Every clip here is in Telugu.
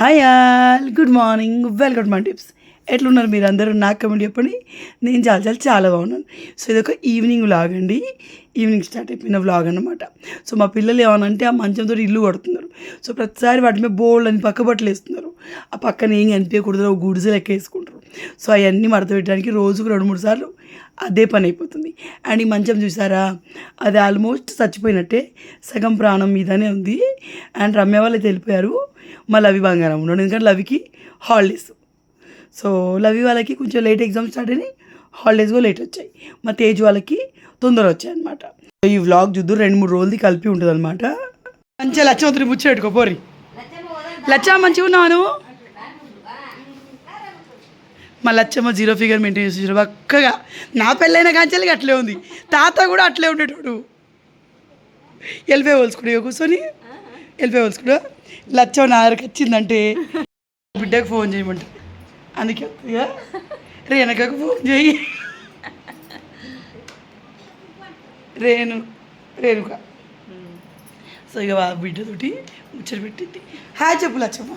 Hi all, good morning, welcome to my tips. ఎట్లున్నారు మీరు అందరూ? నాకు కమెంట్ చెప్పండి. నేను చాలా బాగున్నాను. సో ఇదొక ఈవినింగ్ వ్లాగ్ అండి. ఈవినింగ్ స్టార్ట్ అయిపోయిన వ్లాగ్ అనమాట. సో మా పిల్లలు ఏమనంటే ఆ మంచంతో ఇల్లు కడుతున్నారు. సో ప్రతిసారి వాటి మీద బోల్డ్ అని పక్క బట్టలు వేస్తున్నారు. ఆ పక్కన ఏం కనిపించకూడదు, గుడిసె లెక్క వేసుకుంటారు. సో అవన్నీ మడత పెట్టడానికి రోజుకు 2-3 సార్లు అదే పని అయిపోతుంది. అండ్ ఈ మంచం చూసారా, అది ఆల్మోస్ట్ చచ్చిపోయినట్టే, సగం ప్రాణం మీదనే ఉంది. అండ్ రమ్య వాళ్ళు అయితే వెళ్ళిపోయారు. మా లవి బంగారం ఉన్నాడు, ఎందుకంటే లవికి హాలిడేస్. సో లవి వాళ్ళకి కొంచెం లేట్ ఎగ్జామ్ స్టార్ట్ అయినాయి, హాలిడేస్ కూడా లేట్ వచ్చాయి. మా తేజ్ వాళ్ళకి తొందర వచ్చాయి అనమాట. ఈ వ్లాగ్ చూద్దు 2-3 రోజులది కలిపి ఉంటుంది అనమాట. మంచిగా లచ్చమతుని ముచ్చి పెట్టుకోపోరి. లచ్చ మంచిగా ఉన్నాను. మా లచ్చమ్మ 0 ఫిగర్ మెయింటైన్ చేసి పక్కగా నా పెళ్ళైన కాంచెలకి అట్లే ఉంది. తాత కూడా అట్లే ఉండేటోడు. వెళ్ళిపోయి వలుసుకుడు కూర్చొని వెళ్ళిపోయి వలుసుకుడు. లచ్చమ్మ నా దగ్గరికి వచ్చిందంటే బిడ్డకు ఫోన్ చేయమంటారు. అందుకే రేణుకకు ఫోన్ చేయి, రేణుక. సో ఇక బిడ్డతోటి ముచ్చట పెట్టింది. హాయ్ చెప్పు లచ్చమ్మ.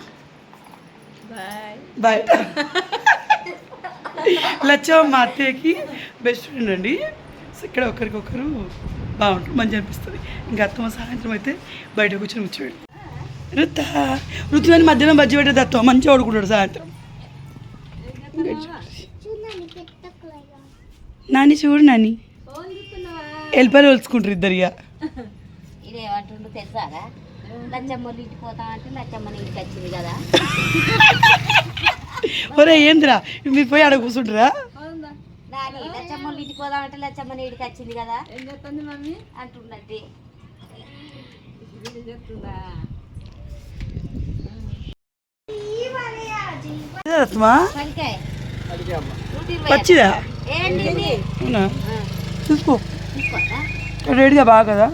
బాయ్. లచ్చమ్మ మా అత్తయ్యకి బెస్ట్ ఫ్రెండ్ అండి. సో ఇక్కడ ఒకరికొకరు బాగుంటుంది, మంచి అనిపిస్తుంది. ఇంకా అత్తమ్మ సాయంత్రం అయితే బయటకు వచ్చి ముచ్చబెట్టి ఋతుని మధ్యలో బజ్జి పెట్టేది అత్తమ్మ మంచిగా ఆడుకుంటాడు సాయంత్రం. నాని చూడు, నాని వెళ్ళిపోయి వలుచుకుంటారు ఇద్దరు. ఇక ఇదేమంటుండు తెలుసారా, లచ్చమ్మలు ఇంటికి పోతా అంటే లచ్చమ్మని ఇంటికి వచ్చింది కదా. ఒరే ఏంద్రా మీరు పోయి ఆడ కూర్చుంటారా? దాని లచ్చమ్మలు ఇంటికి పోదాం అంటే లచ్చమ్మని ఇంటికి వచ్చింది కదా ఏం చెప్తుంది మమ్మీ అంటున్నట్టు. పచ్చిదా అవునా? చూసుకో రెడీగా బాగా కదా.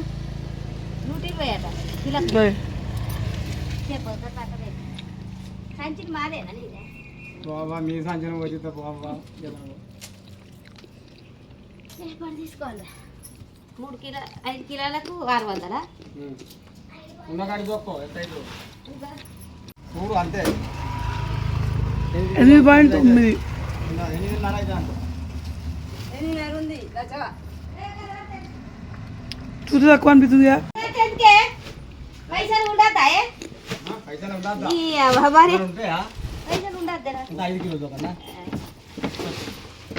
సంచి మాదేనా తీసుకోవాలి. 5 కిలోలకు 600. అంతే 8.9. చూసి తక్కువ అనిపిస్తుందిగా. పైసలు ఉండద్దా? పైసలు పైసలు ఉండద్దా? 5 కిలోలు కన్నా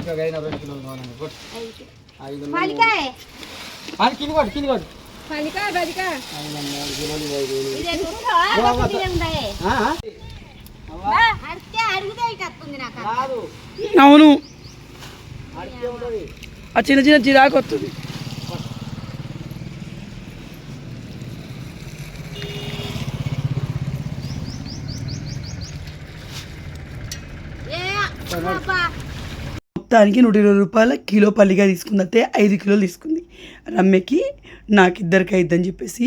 2 కిలోలు అవును, ఆ చిన్న చిన్న చిరాకు వస్తుంది. మొత్తానికి 120 రూపాయల కిలో పల్లిగా తీసుకుందంటే 5 కిలోలు తీసుకుంది. రమ్యకి నాకిద్దరికి అయిద్దని చెప్పేసి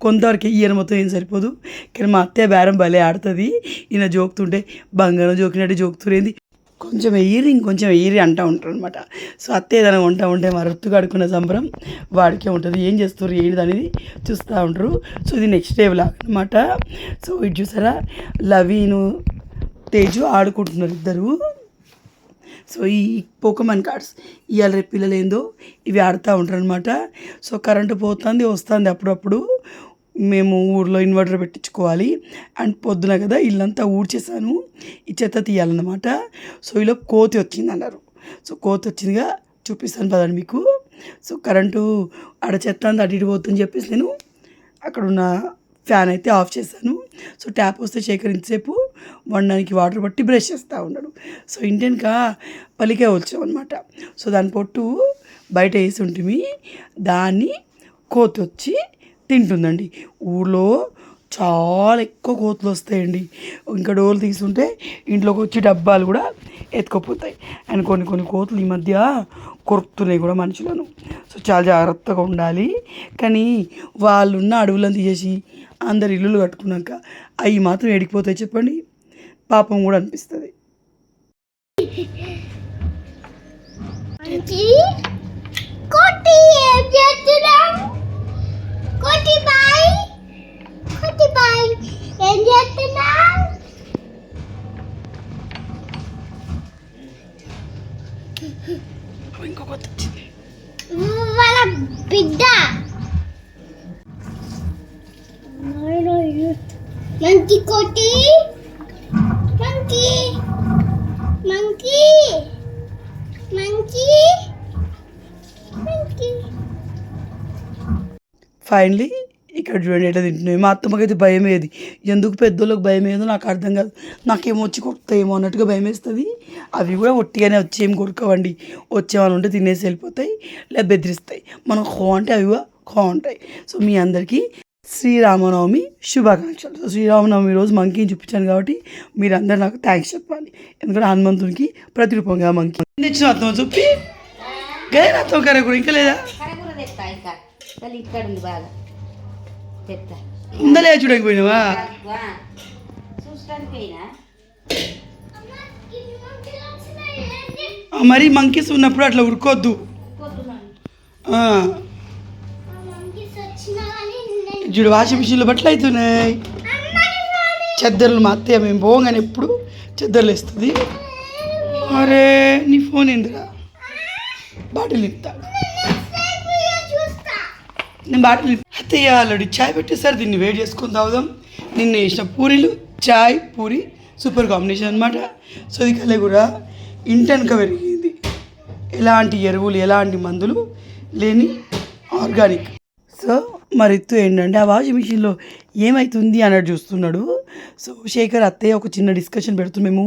కొంతవరకు ఈయన మొత్తం ఏం సరిపోదు. కానీ మా అత్తయ్య బేరం భలే ఆడుతుంది. ఈయన జోకుతుంటే బంగారం జోకినట్టు జోకుతురేంది, కొంచెం వెయ్యిరి ఇంకొంచెం వెయ్యిరి అంటూ ఉంటారు అనమాట. సో అత్తయ్య ఏదైనా వంట ఉంటే మా రొత్తుగా ఆడుకున్న సంబరం వాడికే ఉంటుంది. ఏం చేస్తారు ఏంటిది అనేది చూస్తూ ఉంటారు. సో ఇది నెక్స్ట్ డే వ్లాగ్ అనమాట. సో ఇది చూసారా, లవీను తేజు ఆడుకుంటున్నారు ఇద్దరు. సో ఈ పోకమన్ కార్డ్స్ ఇవాళ రేపు పిల్లలు ఏందో ఇవి ఆడుతూ ఉంటారు అనమాట. సో కరెంటు పోతుంది వస్తుంది అప్పుడప్పుడు. మేము ఊర్లో ఇన్వర్టర్ పెట్టించుకోవాలి. అండ్ పొద్దున కదా ఇల్లంతా ఊడ్చేసాను, ఈ చెత్త తీయాలన్నమాట. సో ఇలా కోతి వచ్చింది అన్నారు. సో కోతి వచ్చిందిగా చూపిస్తాను పదండి మీకు. సో కరెంటు ఆడ చెత్త అంతా అటు ఇటు పోతుందని చెప్పేసి నేను అక్కడున్న ఫ్యాన్ అయితే ఆఫ్ చేశాను. సో ట్యాప్ వస్తే సేకరించేపు వండడానికి వాటర్ పట్టి బ్రష్ చేస్తూ ఉన్నాడు. సో ఇంటెనక పలికే వచ్చామన్నమాట. సో దాని పొట్టు బయట వేసి ఉంటుంది, దాన్ని కోతి వచ్చి తింటుందండి. ఊళ్ళో చాలా ఎక్కువ కోతులు వస్తాయండి. ఇంకా డోర్లు తీసుంటే ఇంట్లోకి వచ్చి డబ్బాలు కూడా ఎత్తుకుపోతాయి. అండ్ కొన్ని కోతులు ఈ మధ్య కొరుకుతున్నాయి కూడా మనుషులను. సో చాలా జాగ్రత్తగా ఉండాలి. కానీ వాళ్ళున్న అడవులను తీసేసి అందరు ఇల్లులు కట్టుకున్నాక అవి మాత్రం ఎడికిపోతాయి చెప్పండి. పాపం కూడా అనిపిస్తుంది. Scotty, monkey, monkey, monkey, monkey. Finally ఇక్కడ చూడండి ఎట్లా తింటున్నాయి. మా అత్తమ్మకైతే భయం వేది, ఎందుకు పెద్దోళ్ళకి భయం వేయదో నాకు అర్థం కాదు. నాకేమో వచ్చి కొడతాయేమో అన్నట్టుగా భయం వేస్తుంది. అవి కూడా ఒట్టిగానే వచ్చి ఏం కొడుకోవండి, వచ్చేవాళ్ళు ఉంటే తినేసి వెళ్ళిపోతాయి, లేదా బెదిరిస్తాయి. మనం ఖో అంటే అవి కూడా ఖో ఉంటాయి. సో మీ అందరికీ శ్రీరామనవమి శుభాకాంక్షలు. సో శ్రీరామనవమి రోజు మంకీని చూపించాను కాబట్టి మీరందరూ నాకు థ్యాంక్స్ చెప్పాలి. ఎందుకంటే హనుమంతునికి ప్రతిరూపంగా మంకీ తెచ్చిన అత్తమ్మ చూపి గదే అత్తమ్మ కర్ర కూడా ఇంకా లేదా కరకూర తెస్తా, ఇంకా తల్లి ఇక్కడ ఉంది బాగా తెస్తా. ఉందలే చూడకపోయినావా? వా, చూడటానికి అయినా మరి మంకీస్ ఉన్నప్పుడు అట్లా ఉరుకోవద్దు. ఆ, Monkeys వచ్చినావని చూడు వాషింగ్ మిషన్లో బట్టలు అవుతున్నాయి. చెద్దర్లు మా అత్తయ్య మేము పోగానే ఎప్పుడు చెద్దర్లు వేస్తుంది. అరే నీ ఫోన్ ఏందిరా? బాటిల్ నింపుతాడు. చూస్తా. నేను బాటిల్ అత్తయ్య ఆల్రెడీ చాయ్ పెట్టేసారి దీన్ని వేడి చేసుకొని తాగుదాం. నిన్న వేసిన పూరీలు చాయ్ పూరి సూపర్ కాంబినేషన్ అనమాట. సో ఇది కలే కూడా ఇంటెనక పెరిగింది, ఎలాంటి ఎరువులు ఎలాంటి మందులు లేని ఆర్గానిక్. సో మరి రిత్తు ఏంటంటే ఆ వాషింగ్ మిషన్లో ఏమవుతుంది అన్నట్టు చూస్తున్నాడు. సో శేఖర్ అత్తయ్య ఒక చిన్న డిస్కషన్ పెడుతుంది. మేము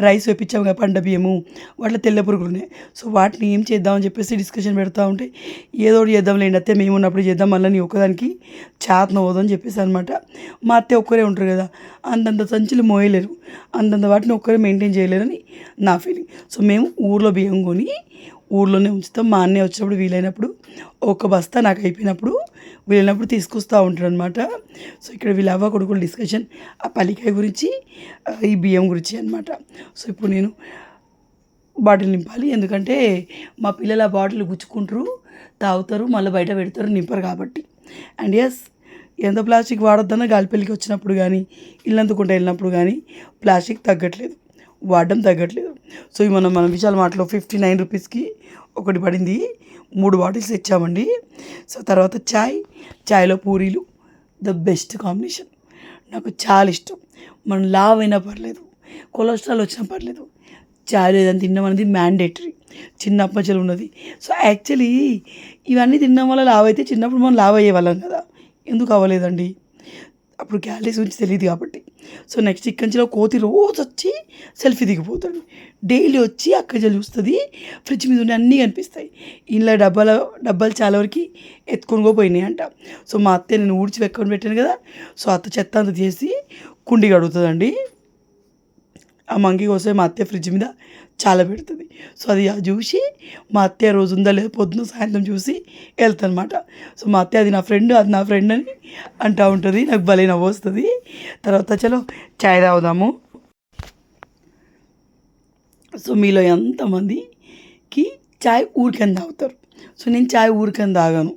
రైస్ వేపించాము కదా పంట బియ్యము, వాటిలో తెల్ల పురుగులు ఉన్నాయి. సో వాటిని ఏం చేద్దామని చెప్పేసి డిస్కషన్ పెడతా ఉంటే ఏదో ఒకటి చేద్దాం లేండి అత్తయ్య, మేము ఉన్నప్పుడు చేద్దాం, మళ్ళీ నీ ఒక్కదానికి చేతన పోదని చెప్పేసి అనమాట. మా అత్తయ్య ఒక్కరే ఉంటారు కదా, అంతంత సంచులు మోయలేరు, అంతంత వాటిని ఒక్కరే మెయింటైన్ చేయలేరని నా ఫీలింగ్. సో మేము ఊర్లో బియ్యం కొని ఊర్లోనే ఉంచుతాం. మా అన్నయ్య వచ్చినప్పుడు వీలైనప్పుడు ఒక బస్తా నాకు అయిపోయినప్పుడు వీలైనప్పుడు తీసుకొస్తూ ఉంటాడు అనమాట. సో ఇక్కడ వీళ్ళ అవ్వ కొడుకుల డిస్కషన్ ఆ పల్లికాయ గురించి, ఈ బియ్యం గురించి అనమాట. సో ఇప్పుడు నేను బాటిల్ నింపాలి, ఎందుకంటే మా పిల్లలు ఆ బాటిల్ గుచ్చుకుంటారు, తాగుతారు, మళ్ళీ బయట పెడతారు, నింపరు కాబట్టి. అండ్ ఎస్, ఎంత ప్లాస్టిక్ వాడొద్దన్నా గాలిపల్లికి వచ్చినప్పుడు కానీ ఇల్లందుకుంటా వెళ్ళినప్పుడు కానీ ప్లాస్టిక్ తగ్గట్లేదు, వాడడం తగ్గట్లేదు. సో ఇవి మన విశాల మార్ట్లో 59 రూపీస్కి ఒకటి పడింది, 3 బాటిల్స్ తెచ్చామండి. సో తర్వాత చాయ్లో పూరీలు ద బెస్ట్ కాంబినేషన్, నాకు చాలా ఇష్టం. మనం లావ్ అయినా పర్లేదు, కొలెస్ట్రాల్ వచ్చినా పర్లేదు, చాయ్లో ఏదైనా తినడం అనేది మ్యాండేటరీ, చిన్నప్పటి ఉన్నది. సో యాక్చువల్లీ ఇవన్నీ తినడం వల్ల లావ్ అయితే, చిన్నప్పుడు మనం లావ్ అయ్యే వాళ్ళం కదా, ఎందుకు అవ్వలేదండి? అప్పుడు క్యాలరీస్ గురించి తెలియదు కాబట్టి. సో నెక్స్ట్ ఇక్కడి కోతి రోజు వచ్చి సెల్ఫీ దిగిపోతాడు, డైలీ వచ్చి అక్కడ చూస్తుంది, ఫ్రిడ్జ్ మీద ఉండి అన్నీ కనిపిస్తాయి. ఇలా డబ్బాలు చాలా వరకు ఎత్తుకొని పోయినాయి అంట. సో మా అత్తయ్య నేను ఊడ్చి వెక్కని పెట్టాను కదా, సో అత్త చెత్త అంతా చేసి కుండి కడుగుతుందండి. ఆ మంకీ కోసం మా అత్తయ్య ఫ్రిడ్జ్ మీద చాలా పెడుతుంది. సో అది చూసి మా అత్తయ్య రోజు ఉందా లేదా పొద్దున సాయంత్రం చూసి వెళ్తాను అనమాట. సో మా అత్తయ్య అది నా ఫ్రెండ్ అని అంటూ ఉంటుంది, నాకు భలే నవ్వు వస్తుంది. తర్వాత చలో చాయ్ తాగుదాము. సో మీలో ఎంతమందికి చాయ్ ఊరికని తాగుతారు? సో నేను చాయ్ ఊరికని తాగాను,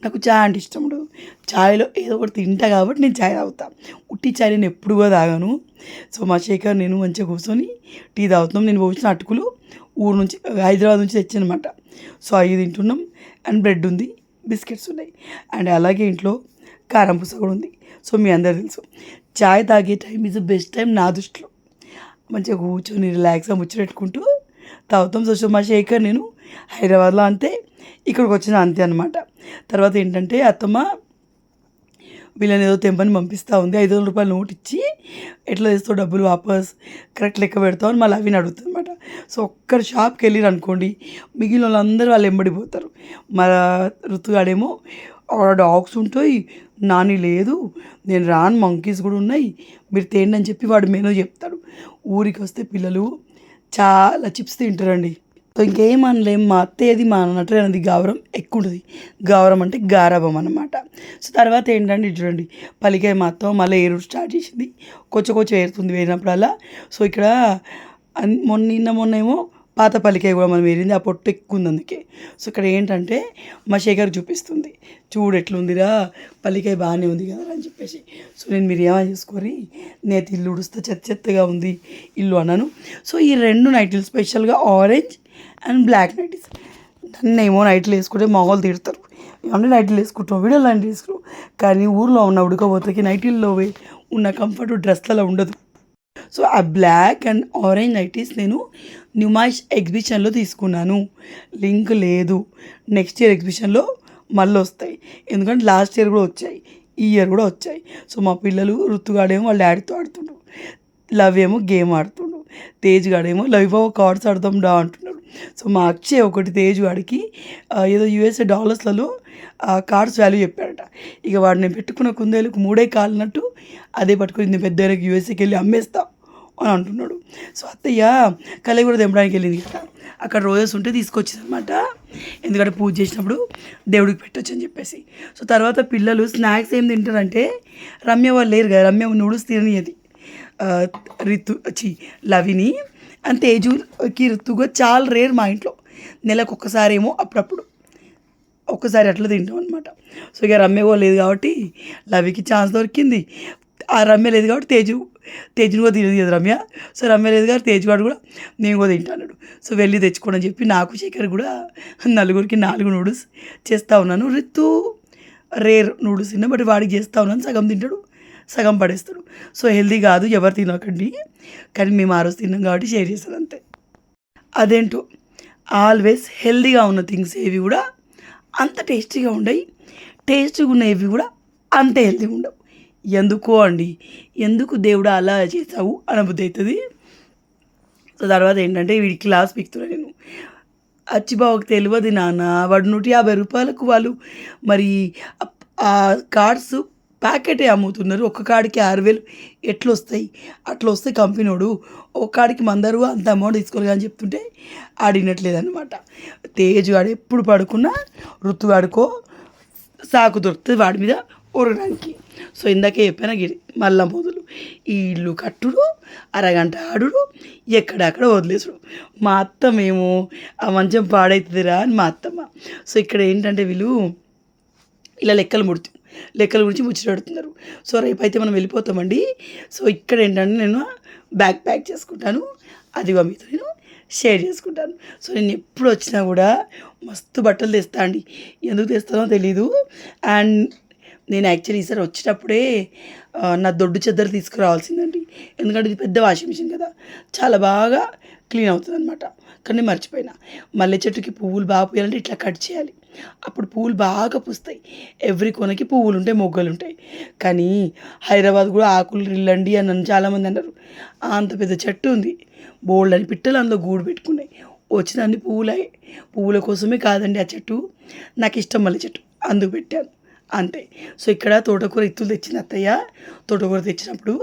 నాకు చాయ్ అంటే ఇష్టం ఉండదు. చాయ్లో ఏదో ఒకటి తింటా కాబట్టి నేను చాయ్ తాగుతాను, ఉట్టి చాయ్ నేను ఎప్పుడు కూడా తాగాను. సో మా శేఖర్ నేను మంచిగా కూర్చొని టీ తాగుతున్నాం. నేను పోసిన అటుకులు ఊరు నుంచి హైదరాబాద్ నుంచి తెచ్చానమాట. సో అవి తింటున్నాం. అండ్ బ్రెడ్ ఉంది, బిస్కెట్స్ ఉన్నాయి, అండ్ అలాగే ఇంట్లో కారం పూస కూడా ఉంది. సో మీ అందరు తెలుసు చాయ్ తాగే time is the best time నా దృష్టిలో. మంచిగా కూర్చొని రిలాక్స్గా ముచ్చటెట్టుకుంటూ తాగుతాం. సో మా శేఖర్ నేను హైదరాబాద్లో అంతే, ఇక్కడికి వచ్చిన అంతే అనమాట. తర్వాత ఏంటంటే అత్తమ్మ వీళ్ళని ఏదో తెంపని పంపిస్తూ ఉంది, 500 రూపాయలు నోట్ ఇచ్చి ఎట్లా తెస్తావు డబ్బులు వాపస్ కరెక్ట్ లెక్క పెడతావు అని మళ్ళీ అవి అడుగుతుంది అనమాట. సో ఒక్కరు షాప్కి వెళ్ళిరు అనుకోండి, మిగిలిన వాళ్ళందరూ వాళ్ళు ఎంబడిపోతారు. మన ఋతుగాడేమో డాగ్స్ ఉంటాయి, నాని లేదు, నేను రాను, మంకీస్ కూడా ఉన్నాయి, మీరు తేండి అని చెప్పి వాడు మెనూ చెప్తాడు. ఊరికి వస్తే పిల్లలు చాలా చిప్స్ తింటారండి. సో ఇంకేమనలేం, మా అత్తయ్యది మా అన్నట్టు అనేది గావరం ఎక్కువ ఉంటుంది. గావరం అంటే గారాబం అన్నమాట. సో తర్వాత ఏంటంటే చూడండి, పల్లికాయ మాత్రం మళ్ళీ ఏరుడు స్టార్ట్ చేసింది, కొంచెం ఏరుతుంది వేరినప్పుడల్లా. సో ఇక్కడ మొన్న ఏమో పాత పల్లికాయ కూడా మనం ఏరింది, ఆ పొట్టు ఎక్కువ ఉంది అందుకే. సో ఇక్కడ ఏంటంటే మా శేఖర్ చూపిస్తుంది, చూడు ఎట్లుందిరా పల్లికాయ బాగానే ఉంది కదా అని చెప్పేసి. సో నేను మీరు ఏమని చేసుకోరి, నేతి ఇల్లు ఉడుస్తా చెత్తగా ఉంది ఇల్లు అన్నాను. సో ఈ 2 నైట్లు స్పెషల్గా ఆరెంజ్ అండ్ బ్లాక్ నైటీస్, నన్ను ఏమో నైట్లు వేసుకుంటే మా వాళ్ళు తిడతారు, అన్నీ నైట్లు వేసుకుంటాం, వీడియోలో నైట్లు వేసుకుంటాం, కానీ ఊర్లో ఉన్న ఉడకపోతకి నైటీల్లో ఉన్న కంఫర్ట్ డ్రెస్లలో ఉండదు. సో ఆ బ్లాక్ అండ్ ఆరెంజ్ నైటీస్ నేను న్యూమాయిష్ ఎగ్జిబిషన్లో తీసుకున్నాను. లింక్ లేదు, నెక్స్ట్ ఇయర్ ఎగ్జిబిషన్లో మళ్ళీ వస్తాయి. ఎందుకంటే లాస్ట్ ఇయర్ కూడా వచ్చాయి, ఈ ఇయర్ కూడా వచ్చాయి. సో మా పిల్లలు ఋతుగాడేమో వాళ్ళ డాడీతో ఆడుతుండ్రు, లవ్ ఏమో గేమ్ ఆడుతుండు, తేజ్ గాడేమో లవ్ కార్డ్స్ ఆడదాం డా అంటున్నాడు. సో మా అక్షయ్ ఒకటి తేజ్ వాడికి ఏదో యూఎస్ఏ డాలర్స్లలో కార్డ్స్ వాల్యూ చెప్పాడట. ఇక వాడు నేను పెట్టుకున్న కుందేలకు 3 కాలినట్టు అదే పట్టుకుని నేను పెద్ద యూఎస్ఏకి వెళ్ళి అమ్మేస్తా అని అంటున్నాడు. సో అత్తయ్య కళ కూడా తెంపడానికి వెళ్ళింది కదా, అక్కడ రోజెస్ ఉంటే తీసుకొచ్చింది అనమాట. ఎందుకంటే పూజ చేసినప్పుడు దేవుడికి పెట్టొచ్చు అని చెప్పేసి. సో తర్వాత పిల్లలు స్నాక్స్ ఏం తింటారంటే, రమ్య వాళ్ళు లేరు కదా, రమ్య నూడిల్స్ తిననియది లవిని అండ్ తేజుకి ఋతుగా చాలా రేర్ మా ఇంట్లో. నెలకు ఒక్కసారి ఏమో అప్పుడప్పుడు ఒక్కసారి అట్లా తింటాం అనమాట. సో ఇక రమ్య కూడా లేదు కాబట్టి లవికి ఛాన్స్ దొరికింది. ఆ రమ్య లేదు కాబట్టి తేజుని కూడా తినదు కదా రమ్య. సో రమ్య లేదు కాబట్టి తేజు వాడు కూడా నేను కూడా తింటాను. సో వెళ్ళి తెచ్చుకోండి అని చెప్పి నాకు శేఖర్ కూడా నలుగురికి 4 నూడిల్స్ చేస్తూ ఉన్నాను. రితు రేర్ నూడిల్స్ తిన్నా, బట్ వాడికి చేస్తూ ఉన్నాను. సగం తింటాడు, సగం పడేస్తాడు. సో హెల్దీ కాదు, ఎవరు తినకండి, కానీ మేము ఆ రోజు తిన్నాం కాబట్టి షేర్ చేస్తాను అంతే. అదేంటో ఆల్వేస్ హెల్దీగా ఉన్న థింగ్స్ ఏవి కూడా అంత టేస్టీగా ఉండవు, టేస్టీగా ఉన్నవి కూడా అంత హెల్తీగా ఉండవు. ఎందుకో అండి, ఎందుకు దేవుడు అలా చేసావు అనబుద్ధి అవుతుంది. సో తర్వాత ఏంటంటే వీడికి క్లాస్ పిక్తున్నా నేను. అచ్చిబాబుకి తెలియదు నాన్న, వాడు 150 రూపాయలకు వాళ్ళు మరి ఆ కార్డ్స్ ప్యాకెటే అమ్ముతున్నారు. ఒక్క కాడికి 6,000 ఎట్లా వస్తాయి, అట్లా వస్తే కంపెనీడు ఒక కాడికి మందరు అంత అమౌంట్ తీసుకోవాలి అని చెప్తుంటే ఆడినట్లేదు అనమాట. తేజ్ వాడు ఎప్పుడు పడుకున్నా ఋతువాడుకో సాకు దొరుకుతుంది వాడి మీద ఉరగడానికి. సో ఇందాకే చెప్పాను మళ్ళా మొదలు ఈ ఇల్లు కట్టుడు, అరగంట ఆడుడు, ఎక్కడక్కడ వదిలేసుడు. మా అత్తమేమో ఆ మంచం పాడవుతుందిరా అని మా అత్తమ్మ. సో ఇక్కడ ఏంటంటే వీళ్ళు ఇలా లెక్కలు గురించి ముచ్చటడుతున్నారు. సో రేపు అయితే మనం వెళ్ళిపోతామండి. సో ఇక్కడ ఏంటంటే నేను బ్యాగ్ ప్యాక్ చేసుకుంటాను, అది మీతో నేను షేర్ చేసుకుంటాను. సో నేను ఎప్పుడు వచ్చినా కూడా మస్తు బట్టలు తెస్తా అండి, ఎందుకు తెస్తానో తెలీదు. అండ్ నేను యాక్చువల్లీ ఈసారి వచ్చేటప్పుడే నా దొడ్డు చెద్దరు తీసుకురావాల్సిందండి, ఎందుకంటే ఇది పెద్ద వాషింగ్ మిషన్ కదా, చాలా బాగా క్లీన్ అవుతుంది అనమాట. కానీ మర్చిపోయినా, మల్లె చెట్టుకి పువ్వులు బాగా పూయాలంటే ఇట్లా కట్ చేయాలి, అప్పుడు పువ్వులు బాగా పూస్తాయి. ఎవ్రీ కొనకి పువ్వులు ఉంటాయి, మొగ్గలు ఉంటాయి. కానీ హైదరాబాద్ కూడా ఆకులు రిల్లండి అని నన్ను చాలామంది అన్నారు. అంత పెద్ద చెట్టు ఉంది, బోల్డ్ అని పిట్టలు అందులో గూడు పెట్టుకున్నాయి. వచ్చిన అన్ని పువ్వుల కోసమే కాదండి ఆ చెట్టు, నాకు ఇష్టం మల్లె చెట్టు, అందుకు పెట్టాను అంతే. సో ఇక్కడ తోటకూర ఇత్తులు తెచ్చింది అత్తయ్య. తోటకూర తెచ్చినప్పుడు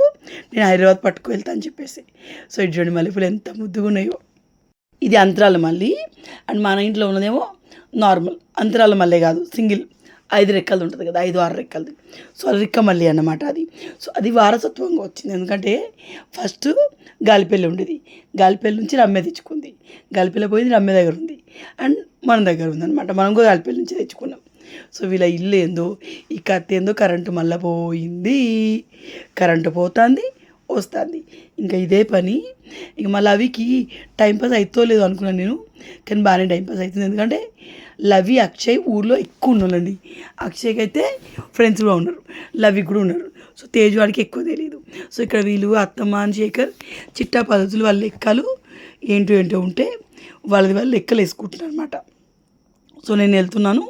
నేను హైదరాబాద్ పట్టుకు వెళ్తా అని చెప్పేసి. సో ఇటు చూడండి మల్లెపూలు ఎంత ముద్దుగా ఉన్నాయో. ఇది అంతరాల మల్లి, అండ్ మన ఇంట్లో ఉన్నదేమో నార్మల్ అంతరాల మల్లె కాదు, సింగిల్ 5 రెక్కలది ఉంటుంది కదా, 5-6 రెక్కలది. సో అది రిక్క మల్లి అన్నమాట అది. సో అది వారసత్వంగా వచ్చింది, ఎందుకంటే ఫస్ట్ గాలిపల్లి ఉండేది, గాలిపల్లి నుంచి రమ్య తెచ్చుకుంది, గాలిపల్లి పోయింది రమ్య దగ్గర ఉంది, అండ్ మన దగ్గర ఉందన్నమాట. మనం కూడా గాలిపల్లి నుంచి తెచ్చుకున్నాం. సో వీళ్ళ ఇల్లు ఏందో, ఈ కత్తి ఏందో, కరెంటు మళ్ళీ పోయింది, కరెంటు పోతుంది వస్తుంది, ఇంకా ఇదే పని. ఇక మళ్ళీ అవికి టైంపాస్ అవుతో లేదు అనుకున్నాను నేను, కానీ బాగానే టైంపాస్ అవుతుంది. ఎందుకంటే లవి అక్షయ్ ఊర్లో ఎక్కువ ఉన్నారండి. అక్షయ్కి అయితే ఫ్రెండ్స్ కూడా ఉన్నారు, లవి కూడా ఉన్నారు. సో తేజ్ వాడికి ఎక్కువ తెలియదు. సో ఇక్కడ వీళ్ళు అత్తమ్మ అని శేఖర్ చిట్టా పద్ధతులు వాళ్ళ లెక్కలు ఏంటో ఉంటే వాళ్ళు లెక్కలు వేసుకుంటున్నారు అనమాట. సో నేను వెళ్తున్నాను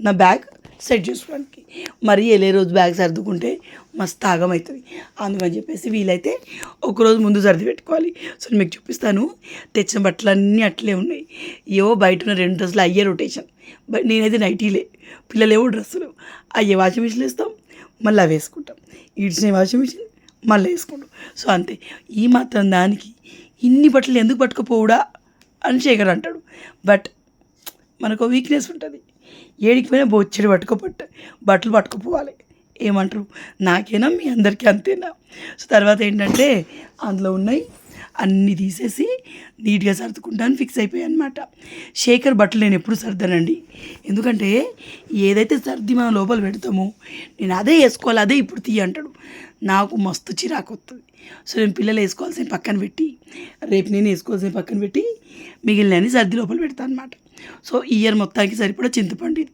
నా బ్యాగ్ సెట్ చేసుకోవడానికి. మరి వెళ్ళే రోజు బ్యాగ్ సర్దుకుంటే మస్తు ఆగమవుతుంది, అందుకని చెప్పేసి వీలైతే ఒకరోజు ముందు సర్ది పెట్టుకోవాలి. సో మీకు చూపిస్తాను, తెచ్చిన బట్టలన్నీ అట్లే ఉన్నాయి. ఏవో బయట ఉన్న 2 డ్రెస్సులు అయ్యే రొటేషన్, బట్ నేనైతే నైటీలే, పిల్లలేవో డ్రెస్సులు అయ్యే వాషింగ్ మిషన్లో వేస్తాం, మళ్ళీ అవి వేసుకుంటాం, ఇడ్చిన వాషింగ్ మిషన్ మళ్ళీ వేసుకుంటాం. సో అంతే. ఈ మాత్రం దానికి ఇన్ని బట్టలు ఎందుకు పట్టుకుపోవుడా అని శేఖర్ అంటాడు. బట్ మనకు వీక్నెస్ ఉంటుంది, ఏడికి పోయినా బొచ్చెడు బట్టలు పట్టుకుపోవాలి. ఏమంటారు, నాకేనా మీ అందరికీ అంతేనా? సో తర్వాత ఏంటంటే అందులో ఉన్నాయి అన్నీ తీసేసి నీట్గా సర్దుకుంటాను ఫిక్స్ అయిపోయాయి అనమాట. శేఖర్ బట్టలు నేను ఎప్పుడు సర్దానండి, ఎందుకంటే ఏదైతే సర్ది మనం లోపల పెడతామో నేను అదే వేసుకోవాలి, అదే ఇప్పుడు తీయ అంటాడు. నాకు మస్తు చిరాకు వస్తుంది. సో నేను పిల్లలు వేసుకోవాల్సిన పక్కన పెట్టి, రేపు నేను వేసుకోవాల్సిన పక్కన పెట్టి మిగిలినని సర్ది లోపల పెడతాను అనమాట. సో ఈ ఇయర్ మొత్తానికి సరిపడా చింతపండు ఇది,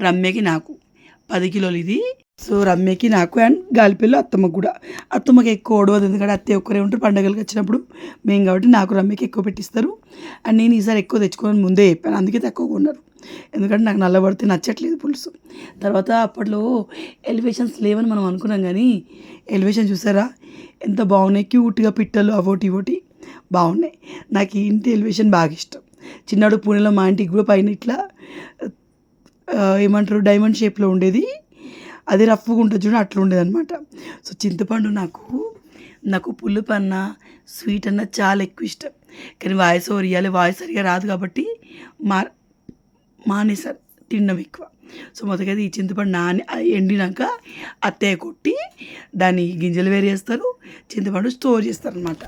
రమ్యకి నాకు 10 కిలోలు ఇది. సో రమ్యకి నాకు అండ్ గాలిపల్లి అత్తమ్మకు కూడా. అత్తమ్మకి ఎక్కువ ఓడవదు ఎందుకంటే అత్తయ్య ఒక్కరే ఉంటారు పండగలకు వచ్చినప్పుడు మేము కాబట్టి నాకు రమ్యకి ఎక్కువ పెట్టిస్తారు. అండ్ నేను ఈసారి ఎక్కువ తెచ్చుకోవాలని ముందే చెప్పాను, అందుకే తక్కువ ఉన్నారు. ఎందుకంటే నాకు నల్లబడితే నచ్చట్లేదు పులుసు. తర్వాత అప్పట్లో ఎలివేషన్స్ లేవని మనం అనుకున్నాం కానీ ఎలివేషన్ చూసారా ఎంత బాగున్నాయి, క్యూట్గా పిట్టలు అవోటి ఇవోటి బాగున్నాయి. నాకు ఈ ఇంటి ఎలివేషన్ బాగా ఇష్టం. చిన్నప్పుడు పూణేలో మా ఇంటికి కూడా పైన ఇట్లా ఏమంటారు డైమండ్ షేప్లో ఉండేది, అది రఫ్గా ఉంటుంది చూడండి అట్లా ఉండేది అనమాట. సో చింతపండు నాకు పులుపు అన్న స్వీట్ అన్న చాలా ఎక్కువ ఇష్టం. కానీ వాయిస్ ఓవర్ ఇవ్వాలి, వాయిస్ సరిగా రాదు కాబట్టి మానేసారు తినడం ఎక్కువ. సో మొదటిగా ఈ చింతపండు ఎండినాక అత్తయ్య కొట్టి దాన్ని గింజలు వేరు చేస్తారు, చింతపండు స్టోర్ చేస్తారు అనమాట.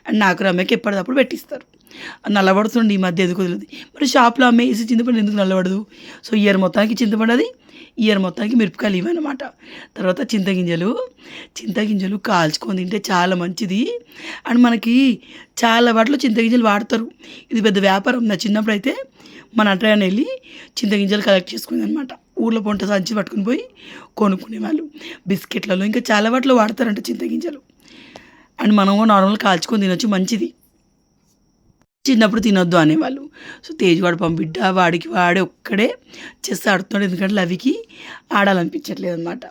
అండ్ నాకు రమ్యకి ఎప్పటికప్పుడు పెట్టిస్తారు. నల్లబడుతుంది ఈ మధ్య ఎందుకు వదిలేదు. మరి షాప్లో అమ్మేసి చింతపండు ఎందుకు నల్లబడదు? సో ఇయర్ మొత్తానికి చింతపండు అది, ఇయర్ మొత్తానికి మిరపకాయలు ఇవన్నమాట. తర్వాత చింతగింజలు కాల్చుకొని తింటే చాలా మంచిది. అండ్ మనకి చాలా వాటిలో చింతగింజలు వాడతారు. ఇది పెద్ద వ్యాపారం. నా చిన్నప్పుడు అయితే మన అట్రాయని వెళ్ళి చింతగింజలు కలెక్ట్ చేసుకునేది అనమాట. ఊర్లో పొంట సంచి పట్టుకుని పోయి కొనుక్కునేవాళ్ళు. బిస్కెట్లలో ఇంకా చాలా వాటిలో వాడతారంట చింతగింజలు. అండ్ మనం నార్మల్గా కాల్చుకొని తినొచ్చు, మంచిది. చిన్నప్పుడు తినొద్దు అనేవాళ్ళు. సో తేజ్వాడు పంపిడ్డ వాడికి వాడే ఒక్కడే చెస్ ఆడుతున్నాడు, ఎందుకంటే లవికి ఆడాలనిపించట్లేదు అనమాట.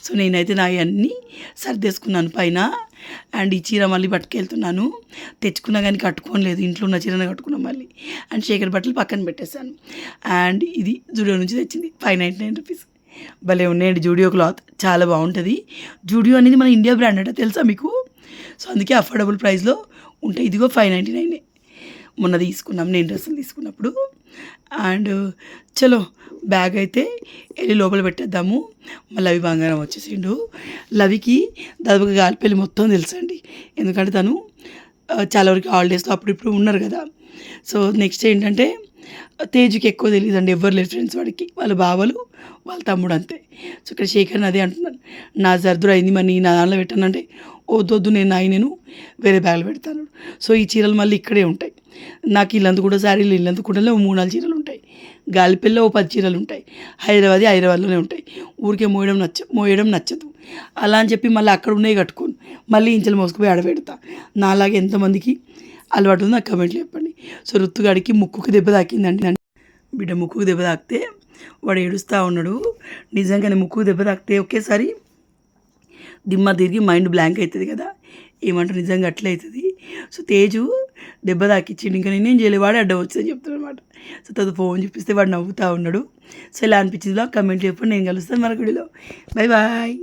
సో నేనైతే నా అన్నీ సర్దేసుకున్నాను పైన. అండ్ ఈ చీర మళ్ళీ పట్టుకెళ్తున్నాను, తెచ్చుకున్నా కానీ కట్టుకోలేదు, ఇంట్లో ఉన్న చీరనే కట్టుకున్నాను మళ్ళీ. అండ్ శేఖర్ బట్టలు పక్కన పెట్టేశాను. అండ్ ఇది జూడియో నుంచి తెచ్చింది, 599 రూపీస్. భలే ఉన్నాయండి జూడియో క్లాత్, చాలా బాగుంటుంది. జూడియో అనేది మన ఇండియా బ్రాండ్ అంటే తెలుసా మీకు? సో అందుకే అఫోర్డబుల్ ప్రైస్లో ఉంటాయి. ఇదిగో 599. మొన్న తీసుకున్నాం నేను డ్రెస్సులు తీసుకున్నప్పుడు. అండ్ చలో బ్యాగ్ అయితే వెళ్ళి లోపల పెట్టేద్దాము. మళ్ళీ లవి బంగారం వచ్చేసిండు. లవికి దాదాపుగా గాలిపల్లి మొత్తం తెలుసండి, ఎందుకంటే తను చాలా వరకు హాలిడేస్లో అప్పుడు ఉన్నారు కదా. సో నెక్స్ట్ ఏంటంటే తేజుకి ఎక్కువ తెలియదండి, ఎవరు లేరు ఫ్రెండ్స్ వాడికి, వాళ్ళ బావలు వాళ్ళ తమ్ముడు అంతే. సో ఇక్కడ శేఖర్ని అదే అంటున్నాను, నా జర్దురు అయింది మరి నా దానిలో పెట్టానంటే వద్దు నేను వేరే బ్యాగ్లో పెడతాను. సో ఈ చీరలు మళ్ళీ ఇక్కడే ఉంటాయి. నాకు ఇల్లందు కూడా శారీలు ఇల్లందు కూడా 3-4 చీరలు ఉంటాయి. గాలిపల్లిలో 10 చీరలు ఉంటాయి. హైదరాబాద్లోనే ఉంటాయి. ఊరికే మోయడం నచ్చదు. అలా అని చెప్పి మళ్ళీ అక్కడ ఉన్నాయి కట్టుకోను, మళ్ళీ ఇంచెలు మోసుకుపోయి ఆడబెడతా. నాలాగే ఎంతమందికి అలవాటు ఉంది నాకు కమెంట్లు చెప్పండి. సో రుత్తుగాడికి ముక్కుకి దెబ్బ తాకిందండి. బిడ్డ ముక్కుకు దెబ్బ తాకితే వాడు ఏడుస్తూ ఉన్నాడు. నిజంగానే ముక్కుకు దెబ్బ తాకితే ఒకేసారి దిమ్మ తిరిగి మైండ్ బ్లాంక్ అవుతుంది కదా, ఏమంటారు నిజంగా అట్లా అవుతుంది. సో తేజు దెబ్బ తాకిచ్చిండు, ఇంకా నేనేం చేయలేదు, వాడే అడ్డం వచ్చిందని చెప్తాను అనమాట. సో తను ఫోన్ చూపిస్తే వాడు నవ్వుతూ ఉన్నాడు. సో ఇలా అనిపించిందిలో కమెంట్ చెప్పండి. నేను కలుస్తాను మరొక వీడియోలో. బాయ్.